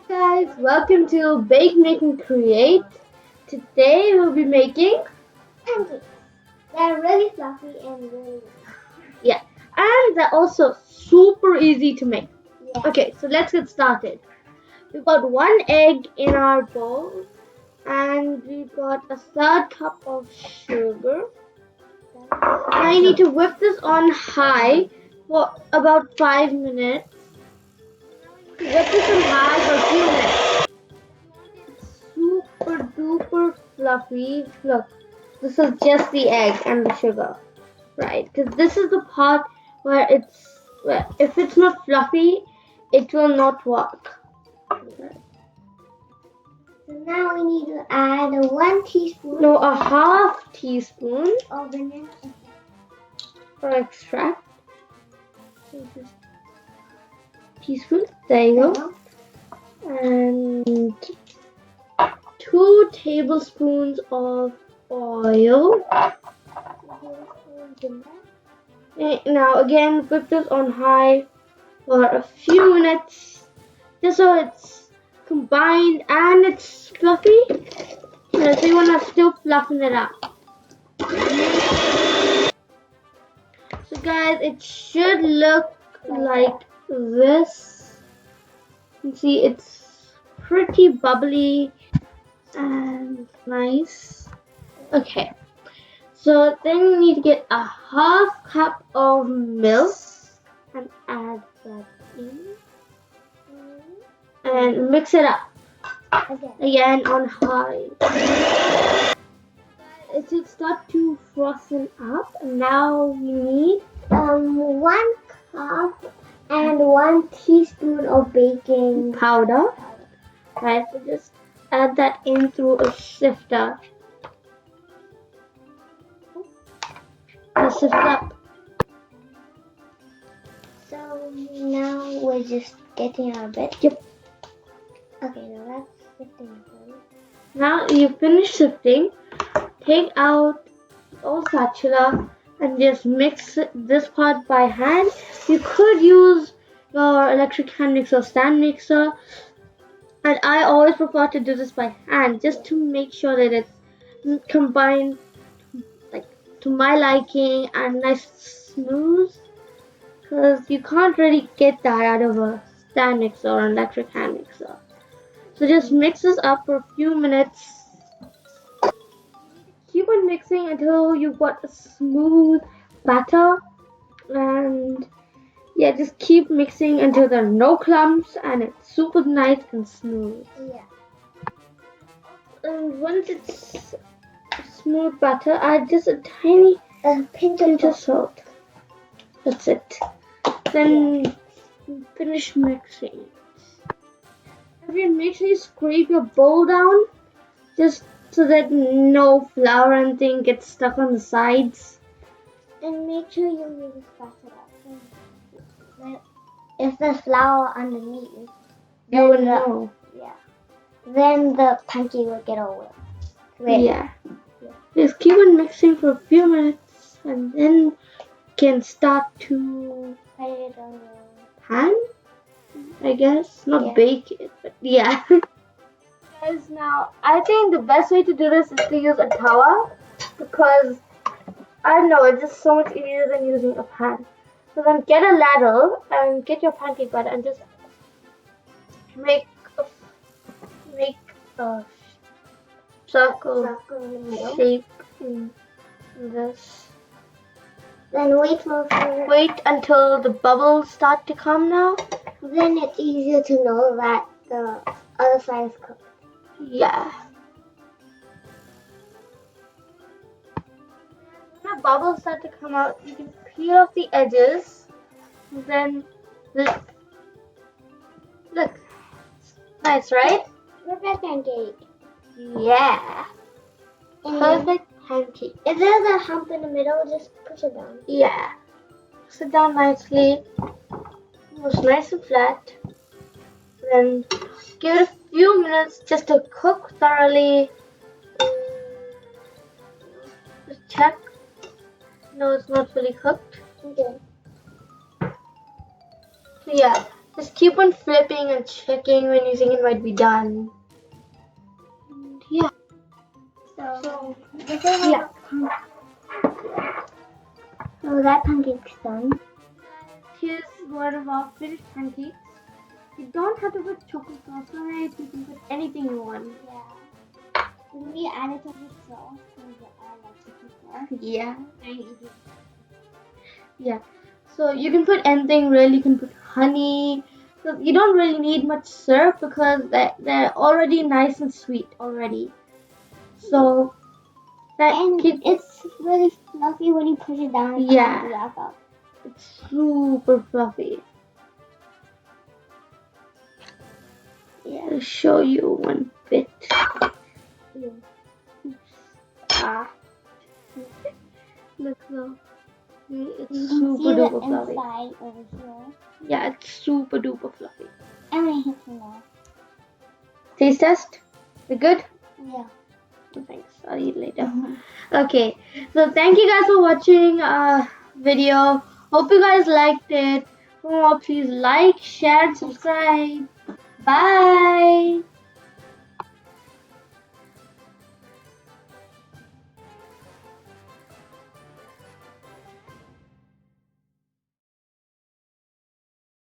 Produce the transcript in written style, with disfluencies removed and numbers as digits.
Guys, welcome to Bake, Make and Create. Today we'll be making pancakes. They're really fluffy and really and they're also super easy to make. yeah. Okay, so let's get started. We've got 1 egg in our bowl and we've got a third cup of sugar. Now you need to whip this on high for about 5 minutes. Whip this on high for a few minutes. It's super duper fluffy. Look, this is just the egg and the sugar, right? Because this is the part where if it's not fluffy, it will not work. So now we need to add 1 teaspoon. No, a half teaspoon of vanilla. for extract. Teaspoon. There you go. And 2 tablespoons of oil. Now again, whip this on high for a few minutes, just so it's combined and it's fluffy. So you want to still fluffen it up. So guys, it should look like this. You can see it's pretty bubbly and nice. Okay, so then you need to get a half cup of milk and add that in and mix it up again on high. It should start to frozen up. Now we need 1 cup and 1 teaspoon of baking powder. Right, so just add that in through a sifter. Sift up. So now we're just getting our bit. Yep. Okay, now that's sifting. Now you finish sifting, take out the old spatula and just mix this part by hand. You could use your electric hand mixer or stand mixer, and I always prefer to do this by hand just to make sure that it's combined to my liking and nice smooth, because you can't really get that out of a stand mixer or an electric hand mixer. So just mix this up for a few minutes. Keep on mixing until you've got a smooth batter, and yeah, just keep mixing until there are no clumps and it's super nice and smooth. Yeah. And once it's smooth batter, add just a tiny pinch of salt. That's it. Then finish mixing. After you make sure you scrape your bowl down, just so that no flour or anything gets stuck on the sides. And make sure you use spatula. If there's flour underneath, You will know. Yeah. Then the pancake will get all wet. Yeah. Just keep on mixing for a few minutes and then you can start to Put it on the pan, I guess. Not bake it, but yeah. Guys, now I think the best way to do this is to use a tawa, because I don't know, it's just so much easier than using a pan. So then get a ladle and get your pancake batter and just make a circle shape in this. Then wait until the bubbles start to come now. Then it's easier to know that the other side is cooked. Yeah. When the bubbles start to come out, you can peel off the edges. And then look. Nice, right? Perfect pancake. Yeah. Perfect pancake. If there's a hump in the middle, just push it down. Yeah. Push it down nicely. It's nice and flat. Then give it a few minutes just to cook thoroughly. Just check. No, it's not fully cooked. Okay. So yeah, Just keep on flipping and checking when you think it might be done. Yeah. So this is Yeah. So that pancake's done. Here's one of our finished pancakes. You don't have to put chocolate sauce on it. You can put anything you want. Yeah. We added chocolate sauce because I like chocolate sauce. Yeah. And eat it. Yeah. So you can put anything really. You can put honey. So you don't really need much syrup because they're already nice and sweet already. So that And keeps it's really fluffy when you push it down and Yeah. comes back up. it's super fluffy. Yeah. I'll show you one bit. Yeah. Ah. Look though. It's You can super see the duper fluffy. inside over here. Yeah, it's super duper fluffy. And my hips now. Taste test? Is it good? Yeah. Oh, thanks. I'll eat later. Okay. So thank you guys for watching video. Hope you guys liked it. For more, please like, share, and subscribe. Bye.